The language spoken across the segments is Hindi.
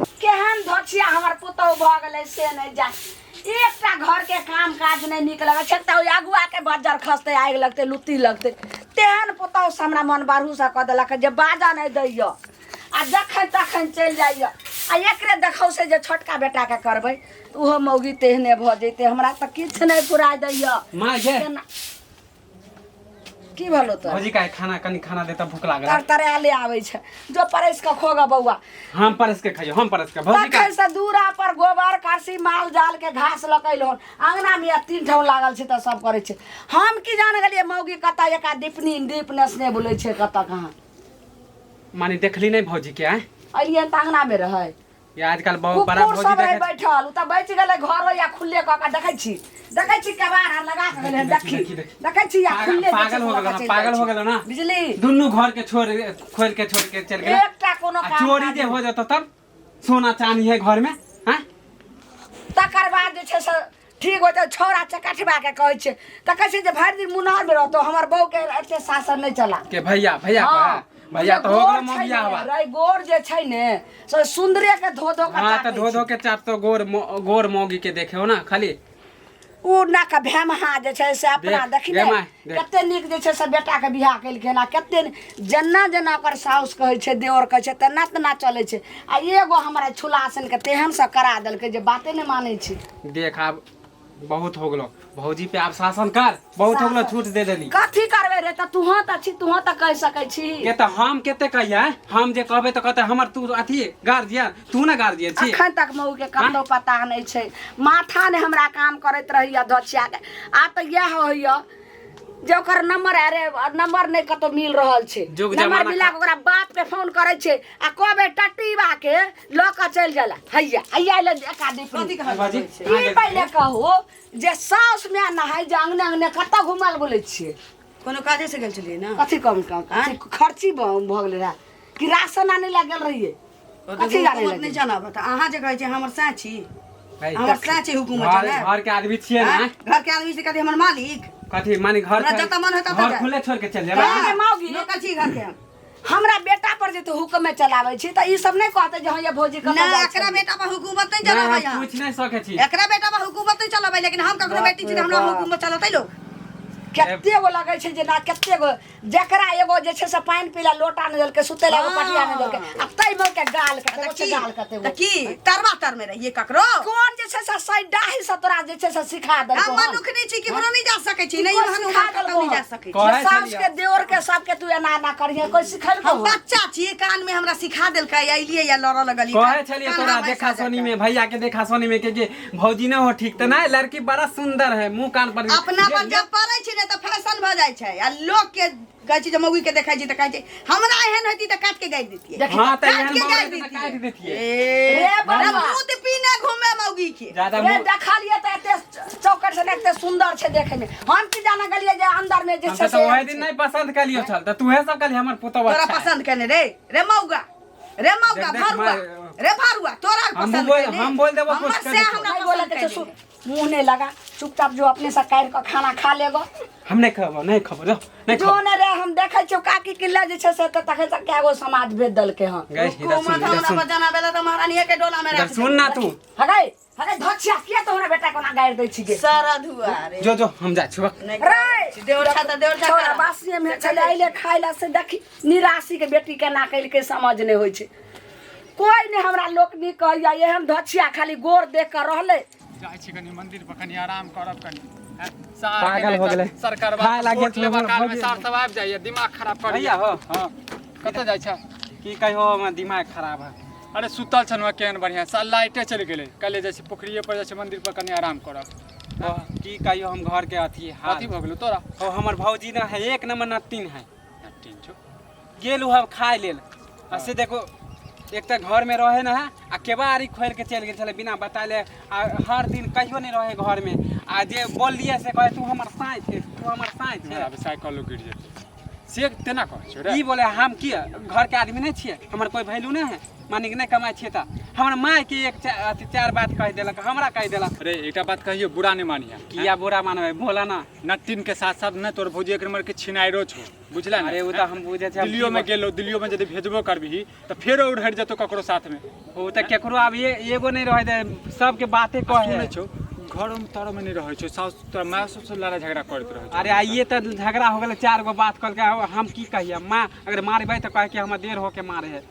हमार पुतौ भ गेलै से नहीं जा एकटा घर के काम काज नहीं निक लगे छै त अगुआ के बज्जर खसते आगि लगते लुत्ती लगते तेहन पुतौ से हमरा मन बारू से क देलक जे बाजा नहीं दैय आ जखन तखन चल जाइय आ एकरे देखौ से जे छोटका बेटा के करबै ओहो मौगी तेहने भ जैते हमरा त किछ नहीं पुरा दैय मां जे की भलो त भौजी का खाना कनी खाना देता भूख लागल तरतरे ले आवे छै जो परस के खोगा बौआ हम परस के खाइयो हम परस के भौजी का से दूरा पर गोबर करसी माल जाल के घास लकैल हन अंगना में तीन ठाव लागल छै त सब करे छै हम की जान गेलिए मौगी कता एका दीपनी दीपनेस ने बोले छै कता कहां मानी देखली नहीं भौजी के आय अलियन त अंगना में रहै ये आजकल बहुत बड़ा भौजी देखे बैठल त बैठ गेलै घर या खुले क के देखै छी केबार लगा के गेलै देखै छी या खुले पागल हो गेल ना बिजली दुन्नु घर के छोड़ खोल के छोड़ के चल गेल एकटा कोनो काम चोरी जे हो जतो तब सोना चांदी है घर में हैं तकर बाद जे छै से ठीक होते छोरा चकठबा के कहै छै त कहै छै जे भरि दिन मुनहर में रहतो हमर बहू के एते शासन नहीं चला के भैया भैया भैया तो हो गेल मौगिया हवा रे गोर जे छै ने से सुंदरे के धो धो के हां त धो के चाप तो गोर मौगी के देखे हो ना खाली उ ना का भेमहा जे छै से अपना देखिने कते निक जे छै से बेटा के बियाह कैल के ना कते जन्ना जना ओकर साउस कहै छै देवर कहै छै तना तना चलै छै आ एगो हमरा छुलासन के तेहन से करा देल के जे बाते नहीं मानै छै देख अब बहुत हो गेलो भौजी पे आप शासन कर बहुत हो गेलो छूट दे देली कथी करबे रे त तुहा त कह सकै छी के त हम केते कहिया हम जे कहबे त कहते हमर तू अथी गार्जियन तू ना गार्जियन छी अखन तक मऊ के कतो पता नहीं छै माथा ने हमरा काम करैत रहिया धछिया के आ त यह होइया जे ओकर नंबर अरे नंबर नहीं कतो मिल रहल छै नंबर मिला के ओकरा बाप के फोन करे छै आ कहबे टटीबा के ल के चल जाला हैया ले एकादी बाजी ई पहले कहू जे साउस में नहाई जे अंगने अंगने कत घुमल बोले छिए कोनो काजे से गेल छलिए ना कथी कम खर्ची भ गेल रहा कि राशन आने लागल रहिए कथी नहीं जाना बता अहाँ जे कहै छै हमर साची हमर साची हुकूमत है घर के आदमी छिए ना घर के आदमी से कहते हमर मालिक कथी मानी घर जता मन होता घर खुले छोड़ के चल जाबे मौगी लोकल छी घर के हमरा बेटा पर जे तो हुक्म में चलावे छी त ई सब नहीं कहते जे हां ये भौजी ना एकरा बेटा पर हुकूमत नहीं चलाबै ना कुछ नहीं सके छी एकरा बेटा पर हुकूमत नहीं चलाबै लेकिन हम ककरो बेटी छी हमरा हुकूमत चलतै लोग केते गो लगे छै जे ना केते गो जेकरा एगो जे छै से पानी पीला लोटा न दल के सुतेला एगो पटिया न दल के आ तै मो के गाल के गाल कते त की तरवा तर में रहिए ककरो कोन जे छै से सैडाही से तोरा जे छै से सिखा दल हम मनुख नहीं छी कि बनो नहीं जा सकै छी नहीं हम नहीं जा सकै छी सास के देवर के सब के तू एना ना करिए कोई सिखल हम बच्चा छी कान में हमरा सिखा देल के आइलिए या लड़ लगली कहे छलिए तोरा देखा सोनी में भैया के देखा सोनी में के भौजी न हो ठीक त ना लड़की बड़ा सुंदर है मुंह कान पर अपना पर जब पड़ै छी ने त फैशन भ जाय छै आ लोग के कहै छी जे मौगी के देखै छी त कहै छै हमरा एहन होती त काट के गाइर देतिए हां त एहन काट देतिए रे बाबा दूध पीने घूमे मौगी के ज्यादा रे देखलिए त एते चौकट से एते सुंदर छै देखे में हम की जाना गलिए जे अंदर में जे छै से ओहि दिन नहीं पसंद कलियो छल त तूहे सब कली हमर पुतवा तोरा पसंद कने रे मौगा भरुआ रे भरुआ तोरा पसंद हम बोल देबो कुछ से हमरा बोले के मुंह नहीं लगा चुपचाप जो अपने से काट के खाना खा लेगो हम नहीं खबो नहीं जो ने रे हम देखै छौ काकी किल्ला जे छै से त तखे से केगो समाज भेज दल के हां हमरा बजाना बेला त महारानी के डोला में रख सुन ना तू हगै धछिया के तोरा बेटा कोना गाइर दै छी गे सारा धुआ रे जो हम जा छु रे देवरछा छोरा बासी में चले आइले खाइला से देखी निराशी के बेटी के ना कैल के समझ नहीं होय छै कोई ने हमरा लोक नी कहया एहन धछिया खाली गोर देख के रहले जाय छी कनी मंदिर पर कनी आराम करब कनी पागल हो गेले सरकार खाए लागे काल में सार सब आबि जाइए दिमाग खराब कर भैया हो हां कत जाय छ की कहियो हमर दिमाग खराब है अरे सुतल छनवा केहन बढ़िया सा लाइटे चल गेले कले जैसे पोखरिए पर जैसे मंदिर पर कनी आराम करब की कहियो हम घर के अथी अथी भ गेलो तोरा ओ हमर भौजी ना है एक नंबर नतीन है नतीन छो गेलु हम खाए लेल ऐसे देखो एक तो घर में रहे ना आ केबाड़ी खोल के चल गए चले बिना बताले आ हर दिन कहियो नहीं रहे घर में आ जे बोल दिए से कहे तू हमर साइड है तू हमर साइड है अब साइकिल गिर जेतै से तेना कहै छौ रे ई बोले हम की घर के आदमी नहीं छिए हमर कोई वैल्यू नहीं है मानी के नहीं कमाई छिए त हमर माय के एक चार बात कह देलक हमरा कह देलक अरे एकटा बात कहियो बुरा नहीं मानिया किया बुरा मानबे बोला ना नटिन के साथ साथ न तोर भौजी एक नंबर के छिनाइरो छौ बुझला अरे उ त हम बुझे छै दिल्लियो में गेलो दिल्लियो में यदि भेजबो करबही त फेरो उड़हर जतो ककरो साथ में उ त केकरो अब एगो नहीं रहे दे सबके बातें कहे सुनै छौ घर में तारा में नहीं रहे छौ सास तोरा माय से लड़ाई झगड़ा करत रहे अरे आइए तो झगड़ा हो गया चार गो बात करके हम की कहिए माँ अगर मारबे तो कहे कि हम देर होके मारे है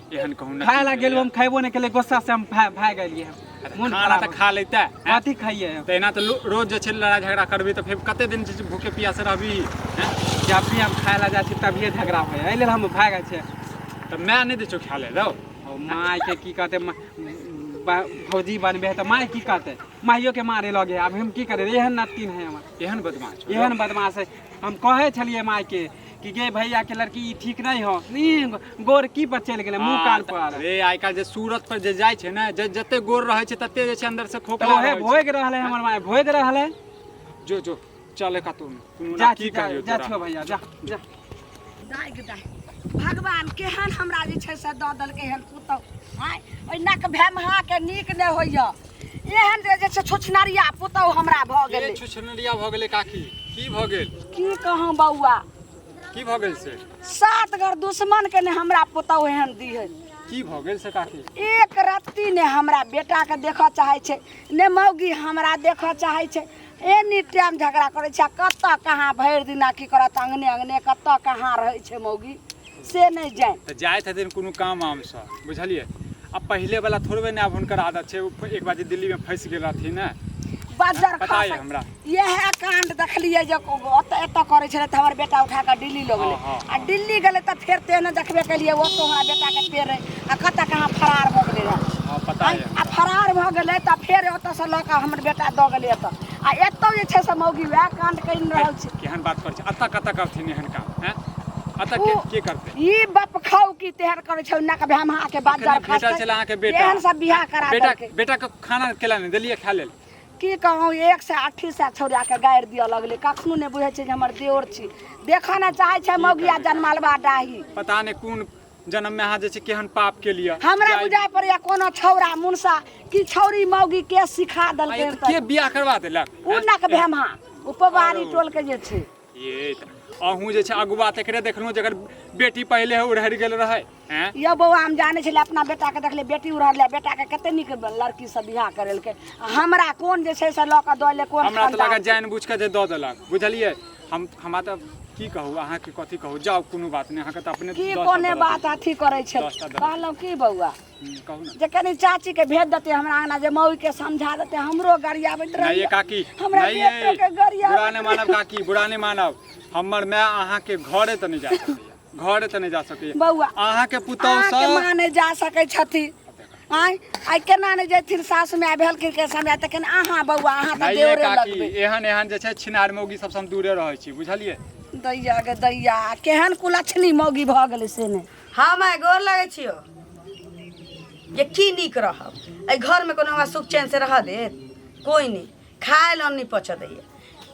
एहन कहूं खाए ला गेल हम खाइबो नहीं केले गुस्सा से हम भाग गेलिए मन खाना त खा लेता कथी खाइए त एना त रोज जे छै लड़ाई झगड़ा करबी त फिर कते दिन जे भूखे प्यासे रहबी जब भी हम खाए ला जाती तभिए झगड़ा हो एहि लेल हम भाग छै त मैं नहीं दे छौ खा ले दो माँ के की कहते फौजी बनबे तो माँ की कहते माइयो के मारे लगे अब हम की करे एहन नतीन है हमार एहन बदमाश एहन बदमाश है हम कहे छलिए माँ के कि गे भैया के लड़की ई ठीक नहीं हो नहीं गोर की पर चल गेले मुंह कान पर अरे आइ काल जे सूरत पर जे जाय छै ना जते गोर रहे छै तते जे छै अंदर से खोखला तो है भोग रहले हमर माय भोग रहले जो जो चले का तू जा की कहियो जा छो भैया जा जा दाइ गे दाइ भगवान केहन हमरा जे छै से दऽ देलकै हन पुतौ आइ ओइ नक भेमहा के नीक नहि होइया एहन जे छै छुछनरिया पुतौ हमरा भऽ गेलै छुछनरिया भऽ गेलै काकी की भऽ गेल की कहूँ बौआ की भऽ गेल से सात घर दुश्मन के ने हमरा पुतौ एहन दिहै की भऽ गेल से काकी एक रत्ती ने हमरा बेटा के देखऽ चाहै छै ने मौगी हमरा देखऽ चाहै छै एनी टाइम झगड़ा करै छै कतऽ कहाँ भरि दिना की करत अंगने अंगने कतऽ कहाँ रहै छै मौगी से नहीं जाए त जाइत हथिन कोनो काम आम से बुझलिए अब पहले वाला थोड़बे ना अब हुनकर आदत छै एक बार दिल्ली में फंस गेल रहथिन ना बाजार पता है हमरा यह कांड देखलिए जे एतऽ करै छलै त हमर बेटा उठा कऽ दिल्ली लऽ गेलै आ दिल्ली गेलै त फेर तेने देखबे केलिए ओतऽ हमरा बेटा के पेड़ आ कतऽ कहाँ फरार भऽ गेलै रहे हां पता है आ फरार भऽ गेलै त फेर ओतऽ से लऽ कऽ हमर बेटा दऽ गेलै एतऽ आ एतऽ जे छै से मौगी वएह कांड करि रहल छै केहन बात कर छै अतऽ कतऽ करथिन एहन काम हैं अतऽ के करतै ई बाप खाऊ की तेहर करै छै ना के भेमहा के बाजार बेटा खसतै चला के बेटा एहन सब बियाह करा बेटा देलकै बेटा के खाना केला नहीं देलिए खा लेल की कहूँ 180 से छौड़ा के गाड़ि दिअ लगलै कखनो नहि बुझै छै जे हमर देवर छी देखऽ ने चाहै छै मौगिया जनमालबा डाही पता नहीं कोन जन्म में अहाँ जे छै केहन पाप के लिए हमरा बुझा पड़ैया कोनो छौड़ा मुनसा की छौरी मौगी के सिखा देलकै के बियाह करवा देलक उनक भेमा उपवारी टोल के जे छै ये अहूँ जे छै अगुआ तकरे देखलहुँ जकर बेटी पहले है उड़हर गेल रहे हैं यो बौआ हम जाने छलै अपना बेटा के देखले बेटी उड़हरले बेटा के कते नीक लड़की सब बियाह करेलकै हमरा कोन जे छै से लऽ कऽ दऽ ले कोन हमरा तऽ लगा जान बुझ के जे दऽ देलक बुझलिए हमरा तऽ की कहू अहाँ के कथी कहू जाओ कोनो बात नहीं अहाँ के तऽ अपने की कोने बात अथी करे छै कहलौ की बौआ कहू ना जे कनी चाची के भेज देते हमरा अंगना जे मौगी के समझा देते हमरो गरियाबैत रहे नहीं ये काकी हमरा नहीं बेटो के गरिया बुरा नहीं मानब काकी बुरा नहीं मानब हमर मैं अहाँ के घरे त नहीं जा सकैया घरे त नहीं जा सकैया बौआ अहाँ के पुतौ अहाँ के सब माँ नहीं जा सकै छथि आई केना नहीं जेथिन सास में भेलखिन के समय तखन अहाँ बौआ अहाँ त नहीं ये देवरे काकी लगबै एहन एहन जे छै छिनार मौगी सब हम दूरे रहै छी बुझलिए दैया गे दैया केहन कुलछनी मौगी भ गेलै से ने हम आइ गोर लगै छियो जे की नीक रहब एहि घर में कोनो हमरा सुख चैन से रह देत कोई नहीं खाए लन नहीं पच दैया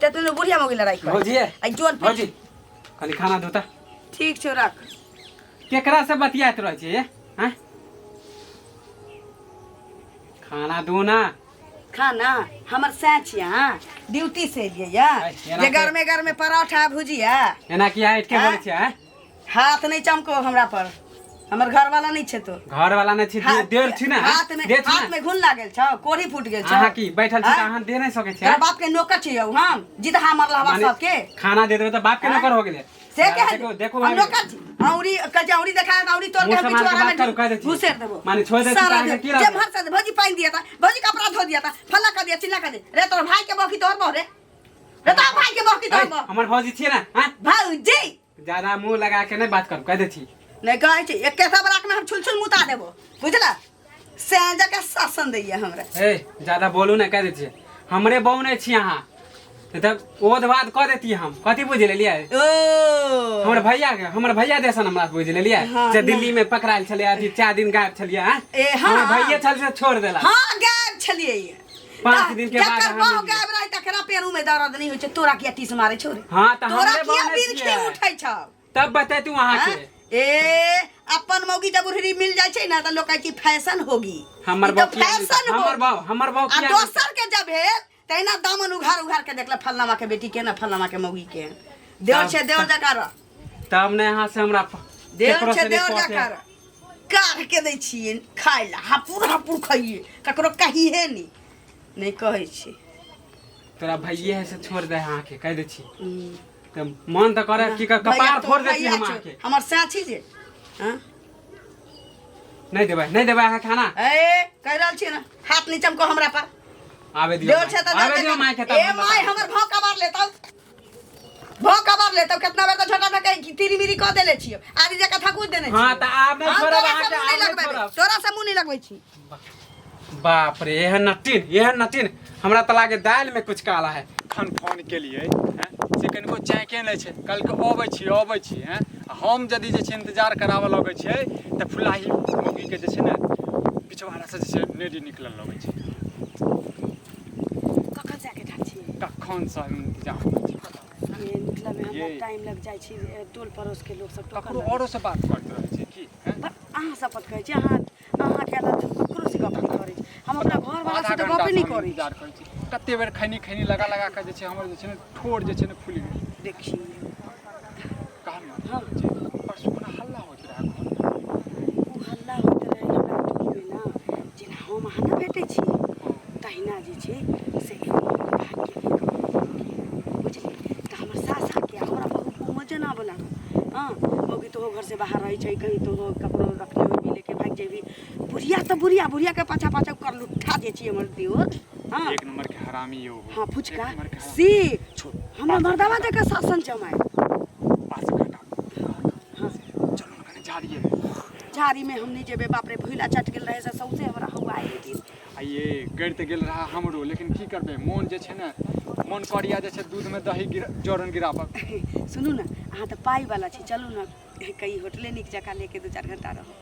ते तू बुढ़िया मौगी लड़ाई कर भौजी आई जोन भौजी कनी खाना दो त ठीक छौ रख केकरा से बतियात रहै छी हैं खाना दो ना खाना हमर सैं छियै हाँ ड्यूटी से एलियै या जे घर में पराठा भुजिया एना किया हट के बोलै छियै हाथ नहीं चमको हमरा पर हमर घर वाला नहीं छै तो घर वाला नहीं छी देर छी ना हाथ में घुन लागल छ कोढ़ी फूट गेल छ अहाँ की बैठल छी अहाँ दे नहीं सकै छी तेरा बाप के नौकर छियै हम जिद हमर लहवा सब के खाना दे देबै त बाप के नौकर हो गेलै से के देखो देखो हम नौकर छी औरी कजौरी देखा औरी तोर के बिचवारा में घुसेर देबो माने छोड़ दे की जे भर से भौजी पानी दिया था भौजी कपड़ा धो दिया था फला कर दिया चिल्ला कर दे रे तोर भाई के बखी तोर बहरे रे तोर भाई के बखी तोर बह हमर भौजी छियै ना हां भौजी ज्यादा मुंह लगा के नहीं बात कर कह दे छी नहीं कहै छी एक कैसा बराक में हम छुलछुल मुता देबो बुझला सेंजा के शासन दैया हमरा ए ज्यादा बोलू ना कह दे छी हमरे बहू नहीं छी अहाँ तब ओद बात कह देती हम कथी बुझ लेलिए ओ हमर भैया देसन हमरा बुझ लेलिए हाँ, जे दिल्ली में पकड़ायल छले अथी 4 दिन गायब छलिए हां ए, हाँ, हमर भैया छल से छोड़ देला हाँ गायब छलिए 5 दिन के बाद जकर हम बाह गायब रही तकरा पेरू में दर्द नहीं होइ छै तोरा किया टीस मारे छोरे हां त तोरा हमरे किया बहने बिरखी छियै उठै छ तब बता तू वहां हाँ? के ए अपन मौगी जब उहरी मिल जाय छै ना त लोग कहै की फैशन होगी हमर ई तो बाप फैशन हमर बाप आ दोसर के जब है तैना दामन उघार के देखला फलनामा के बेटी के ना फलनामा के मौगी के देवर छे देवर जकार तब ने यहां से हमरा देवर छे देवर जकार काढ़ के दै छियै खाय ला हापुर खाइए ककरो कहिए नहीं कहै छी तोरा भैये है से छोड़ दे यहां के कह दे छी त मन त करे की कपार फोड़ देती हम के हमर साथी जे हां नहीं देबै अहाँ खाना ए कह रहल छी ना हाथ नीचम को हमरा पर आवे दियो देवर छे त आवे दियो माय के ए माय हमर भाव कबार लेतौ कितना बेर त छोटा ना कह तीरी मिरी क देले छियो आदि जे कथा कुछ देने छी हां त आब नहीं छोड़ब अहाँ के आब नहीं छोड़ब तोरा से मुंह नहीं लगबै छी बाप रे एहन नटीन हमरा त लागे दाल में कुछ काला है खन फोन के लिए हैं से कनिको चाय के नहीं छै कल के अबै छी हैं हम यदि जे छै इंतजार करावे लगै छै त फुलाही मौगी के जे छै ने पिछवाड़ा से जे छै नेडी निकलल लगै छै कखन जाके ठाक छी कखन से हम इंतजार करै छी ये निकला में हमरा ये। टाइम लग जाय छी टोल पड़ोस के लोग सब ककरो औरो से बात करते रहै छै की हैं अहाँ शपथ कहै छी अहाँ के अलग ककरो से गप नहीं करै छी हम अपना घर वाला से तो गप नहीं करै छी इंतजार करै छी कते बेर खैनी लगा के जे छै हमर जे छै ने ठोर जे छै ने फुलि गेल देखी कहल हाँ। जे परसू कोना हल्ला होइत रहै घर उ हल्ला होइत रहे हमरा टोली में ना जेना हम अहाँ ना भेटै छी तहिना जे छै से भाग्य बुझली त हमर सास के हमरा बहुत मजा ना बोला हां मौगी तो घर से बाहर रही छै कहीं तो कपड़ो रखले होई भी लेके भाग जेबी बुढ़िया के पाछा कर लुठा दे छी हमर देवर हां एक नंबर के हरामी यो हां फुचका एक नंबर के हरामी। सी हमरा मर्दावा देख के शासन जमाए पास काटा हां चलो ना कने जा रही झाड़ी में हम नहीं जेबे बाप रे भूला चट गेल रहे से सौसे हमरा हुआ आए दिन आइए गड़ त गेल रहा हमरो लेकिन की करबे मन जे छै ने मन करिया जे छै दूध में दही जोरन गिराबक सुनू ना अहाँ तो पाई वाला छी चलू ना कहीं होटले निक जगह लेके 2-4 घंटा रहो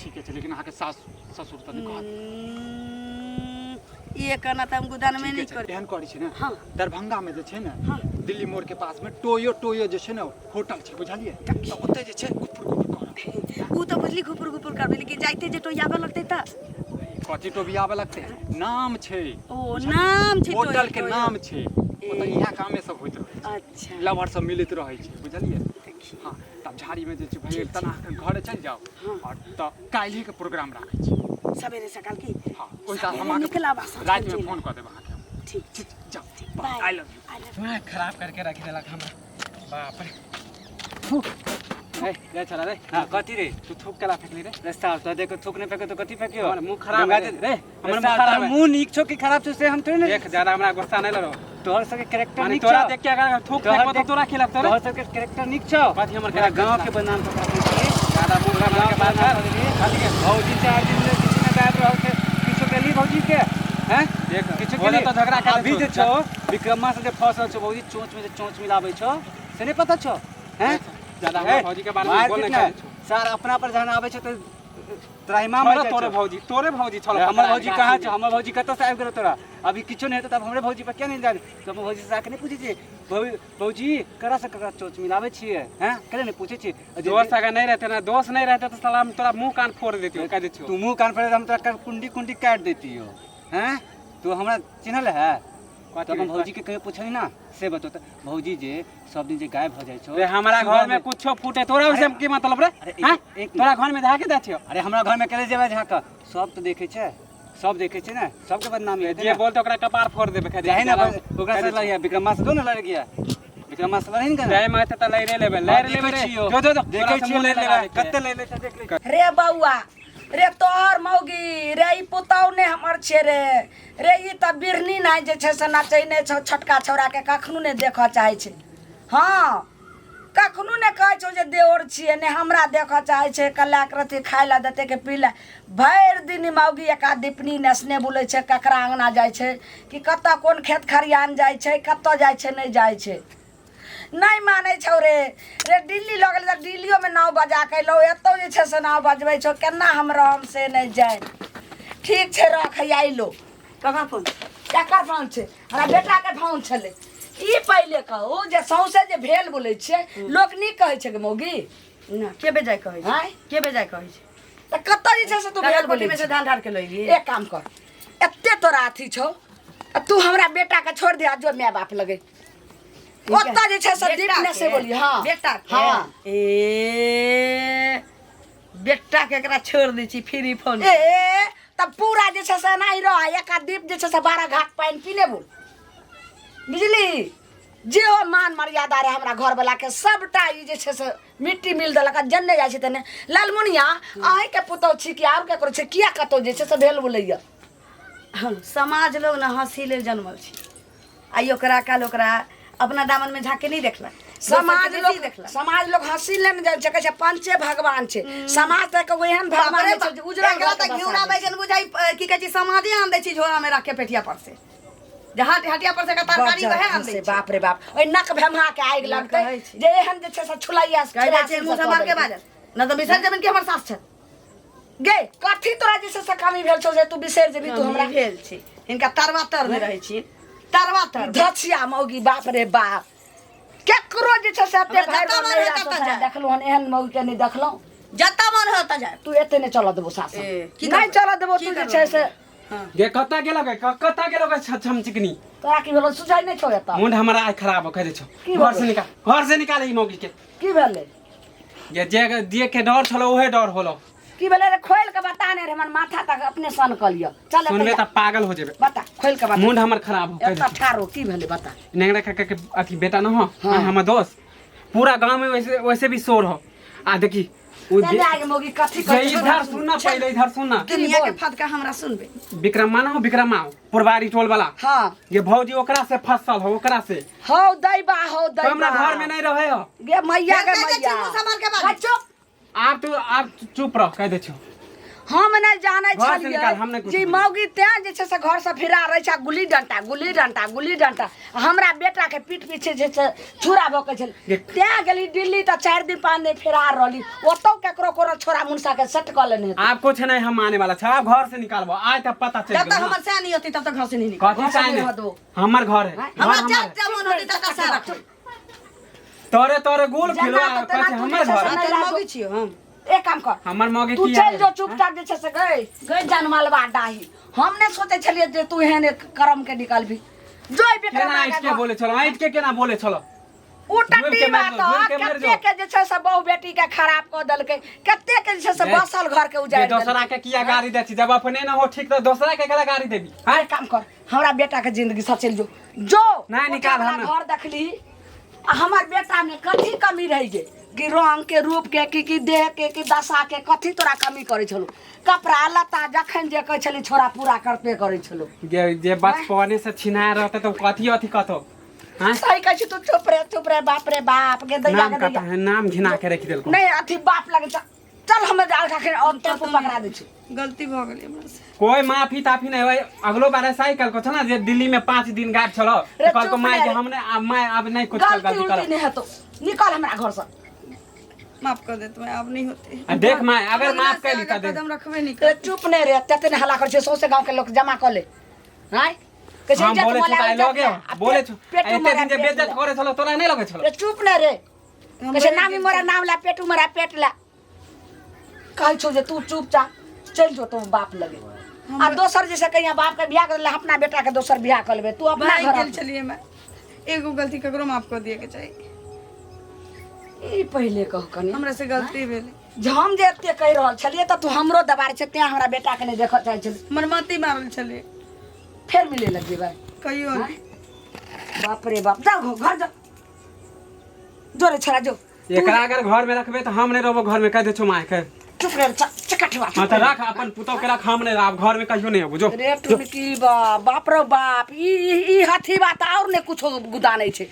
ठीक है लेकिन अहाँ के सास ससुर त नहीं कहत ये करना त हम गुदान में नहीं कर एहन करै छै ने हाँ। दरभंगा में जे छै ने हाँ। दिल्ली मोड़ के पास में टोयो जे छै ने होटल छै बुझलिए त ओते जे छै गुपुर करत उ तो बुझली घुपुर करबे लेकिन जाइते जे तो याबे लगते त कथी तो भी आवे लगते नाम छै ओ नाम छै होटल के टोयो। नाम छै ओतऽ इहा कामे सब होइत रहै अच्छा लवर सब मिलैत रहै छै बुझलिए देखी। हाँ तब झाड़ी में जे छै भइल तना घर चल जाओ हाँ। और त काल्हि के प्रोग्राम राखै छी सवेरे सकाल की हाँ ओइसा सवेरे हम आके निकला बा, साँझ रात के में चलि फोन कर देब अहाँ के ठीक ठीक जाओ बाय आई लव यू मैं खराब करके रख देलक हमरा बाप रे ए ले चला रे हां कथी रे तू थूक केला फेकली रे रास्ता तो देखो थूक नहीं फेंको तो कथी फेंकियो हमर मुंह खराब है रे हमर मुंह हमर खराब है मुंह नीक छो कि खराब छो से हम थोड़ी ना देख ज्यादा हमरा गुस्सा नहीं लरो तोहर सबके कैरेक्टर माने नीक तोरा छो देख के अगर थूक तोहर फेंकबो तो देख- तोरा की लगतौ रे तोहर सबके कैरेक्टर नीक छो कथी हमर मेरा character गांव ना? के बदनाम कर पाती ज्यादा मुंह खराब के बात कर कथी के भौजी 4 दिन ले किसी ने गायब रहो के किछो के लिए भौजी के हैं देख किछो के बोले लिए तो झगड़ा कर अभी जे छो विक्रमा से जे फसल छो भौजी चोंच में जे चोंच मिलाबै छो से नहीं पता छो हैं ज्यादा हमरा भौजी के बारे में बोल नहीं कर सर अपना पर जहन आबै छो तो त्राहिमा छोड़ो में तोरे भौजी छोड़ो हमर भौजी कहाँ छो हमर भौजी कतऽ से आबि गेलो तोरा अभी किछो नहीं हेतौ तब हमरे भौजी पर क्या नहीं जाने तो अपन भौजी से आके नहीं पूछे छी भौजी करा से ककरा चोच मिलाबै छियै हैं करे नहीं पूछे छी दोस्त अगर नहीं रहते ना दोस्त नहीं रहते तो साला हम तोरा मुंह कान फोड़ देती कह देती तू मुंह कान पर हम तोरा कुंडी कुंडी काट देती हो हैं तू हमरा चिन्हल है तो अपन भौजी के कहीं पूछली ना से बतो त भौजी जे सब दिन जे गायब हो जाय छो रे हमारा घर में कुछो फूटे तोरा से की मतलब रे अरे हैं एक तोरा घर में धाके दै छियो अरे हमरा घर में केले जेबे जहाँ का सब तो देखे छे सब देखे छे ना सबके बदनामी है ये बोल तो ओकरा कपार फोड़ देबे कह दे जाहि ना ओकरा से लड़िया विक्रमा से दो ना लड़ गया विक्रमा से लड़े नहीं जाय में त लई लेबे लड़ लेबे रे जो देखे छियो ले लेबे कत्ते ले ले देख ले रे बउआ रे तोहर मौगी रे ई पुतौ ने हमर छे रे ई त बिरनी नै जे छै से नचै नै छौ छोटका छौरा के कखनो नै देखऽ चाहै छै हाँ कखनो ने कहै छौ जे देवर छियै ने हमरा देखऽ चाहै छै कला करती खाय ला देते के पी ला भरि दिन मौगी एक दीपनी नेसने बुलै छै ककरा अंगना जाइ छै कि कतऽ कोन खेत खरियान जाइ छै कतऽ जाइ छै नहीं जाइ छै नहीं मानै छौ रे दिल्ली लऽ गेल दिल्लियोमे नाव बजा के लो एतौ जे छै से नाव बजबै छौ केना हम रहम से नहीं जाय ठीक छै रख आइलो ककर फोन केकर फोन छै हमरा बेटा के फोन छलै ई पहिले कहू जे सौंसे जे भेल बोलै छै लोक नीक कहै छै के मौगी ना के बेजाय कहै छै आँय? के बेजाय कहै छै त कतऽ जे छै से तू भेल बोलै में से छै धान ढार के लइली एक काम कर एते तोरा अथी छौ आ तू हमरा बेटा के छोड़ दे आ जो माय बाप लगे ओतऽ जे छै से दीप ने से बोली हां बेटा के हां ए बेटा के एकरा छोड़ दै छी फ्री फोन ए तब पूरा जे छै से नहीं रह एक दीप जे छै से 12 घाट पानी पीने बोल बुझली जे हो मान मर्यादा रहे हमरा घर वाला के सबटा ई जे छै से मिट्टी मिल देलक जन्ने जाइ छै तने लालमुनिया अहीं के पुतौ छी कि और केकरो छै किया कतौ जे छै से भेल बोलैया समाज लोग ना हंसी ले जन्मल छी आई ओकरा काल ओकरा अपना दामन में झाके नहीं देखला समाज लोग हंसी ले न जाइ छै पंचे भगवान छै समाज तक एहन भगवान छै उजरा एकरा त घिउरा बैगन बुझाई की कहै छी समाजे आन दै छी झोरा में रख के पेटिया पर से जहाँ हटिया पर से का तरकारी वहे आन दै बाप रे बाप ओइ नक भेमा के आगि लगतै जे एहन जे छै से छुलाइया से कहै छै मुंह से मार के बाजल न तो बिसर जमीन के हमर सास छै गे कथी तोरा जे छै से कमी भेल छौ जे तू बिसर जेबी तू हमरा भेल छी इनका तरवा तर में रहै छी तरवा तर धछिया मौगी बाप रे बाप केकरो जे छै से एते भाई देखलौ हन एहन मौगी के नहीं देखलौ जत्ता मन होता जाए तू एते नहीं चल देबो सास की नहीं चल देबो तू जे छै से गे कत्ता गेलो गे छम चिकनी तोरा की भेलो सुझाई नहीं छौ एता मुंड हमरा आइ खराब हो कह दे छौ की घर से निकाल ई मौगी के की भेलै ये जे दिए के डर छलो ओहे डर होलो की भेलै रे खोल के बता ने रे हमर माथा तक अपने सन क लियो चल सुनबे त पागल हो जेबे बता खोल के बता मुंड हमर खराब हो कह एता दे ठारो की भेलै बता नेंगड़ा काका के अथी बेटा न हो हमर दोस्त पूरा गांव में वैसे भी शोर हो आ देखी तेरे आगे मौगी कथी जे इधर सुनना पहले इधर सुनना दुनिया के फटका हमरा सुनबे विक्रमा ना हो विक्रमा पुरवारी टोल वाला हां ये भौजी ओकरा से फसल हो ओकरा से हो दैबा तो हमरा घर में नहीं रहे हो गे मैया के मैया चुप आप चुप रह कह दे छो हम नहीं जाने घर से निकाल, हम नहीं छलिए कुछ जी नहीं। मौगी ते जे छै से घर से फिरा रहे छै गुल्ली डंटा हमरा बेटा के पीठ पीछे जे छै छुरा भोके छल ते गेली दिल्ली त 4 दिन 5 दिन फिरार रहली ओतो केकरो कोनो छोरा मुनसा के सेट क लेने आप कुछ नहीं हम आने वाला छ आप घर से निकालबो आज तक पता चल जब तक गया हमर से नहीं होती तब तक घर से नहीं निकल कथी चाहिए हमर घर है घर हमरा हमर जब मन होती तब तक सारा तोरे तोरे गोल खेलो जना तो कहै हमर घर नहीं तेरे लागो। मौगी छियो हम एक काम कर हमर मौगी तू की चल जो चुपचाप जे छै से गई जानमालवा डाही हम ने सोचे छलिए जे तू एहन करम के निकालबी जो केना आइट के बोले छलो आइट के केना बोले छलो उ टट्टी बात कते के जे छै से बहु बेटी के खराब क देलकै कते के जे छै से बसल घर के उजाड़ देलकै दूसरा के किया गाड़ी देती जब अपने ना हो ठीक तो दूसरा के केला गाड़ी देबी हां काम कर हमरा बेटा के जिंदगी सचल जो नहीं निकाल हम घर देखली आ हमर बेटा में कथी कमी रह गई कि रंग के रूप के कि देह के कि दशा के कथी तोरा कमी करे छलो कपड़ा लता जखन जे कह छली छोरा पूरा करते करे छलो जे बचपने से छिना रहते तो कथी अथी कथो हां सही कह छी तू चुप रे बाप के दैया नाम के कता है नाम घिना के रख देलको नहीं अथी बाप लगे चल हमें जाल खा के और टेम्पो पकड़ा दे छी गलती भ गेलै हमरा से कोई माफी ताफी नहीं होय अगलो बार साइकिल को छना जे दिल्ली में 5 दिन गाड़ छलो रे कल को चुप माय रे। जे हमने अब मैं अब नहीं कुछ गलती गलती उल्टी कर नहीं है तो निकल हमरा घर से माफ कर दे तुम्हें अब नहीं होती देख माय अगर माफ कर ली दे कदम रखबे नहीं रे कर चुप नहीं रे तते ने हल्ला कर छे सौसे गांव के लोग जमा कर ले हाय कैसे हम बोले छ आई लगे बोले छ एते दिन जे बेइज्जत करे छलो तोरा नहीं लगे छलो रे चुप नहीं रे कैसे नामी मोरा नाम ला पेटू मोरा पेट ला कह छो जे तू चुपचाप चल जो तुम बाप लगे आ दोसर जैसे कहिया बाप के बियाह कर ले अपना बेटा के दोसर बियाह कर लेबे तू अपना भाई घर गेल चलिए मैं एगो गलती ककरो माफ कर दिए के चाहिए ई पहले कह कनी हमरा से गलती भेलै जे हम जे एते कह रहल छलिए त तू हमरो दबार छै ते हमरा बेटा के नहीं देख चाहे छल मनमती मारल चले फिर मिले लगे भाई कहियो हाँ? बाप रे बाप जाओ घर जा जो रे छरा जो एकरा अगर घर में रखबे तो हम नहीं रहबो घर में कह दे छो माय के चुप रे चकटवा हां तो रख अपन पुतो के रख हम नहीं रह घर में कहियो नहीं हो जो रे टुनकी बाप रे बाप ई हाथी बात और ने कुछ गुदा नहीं छै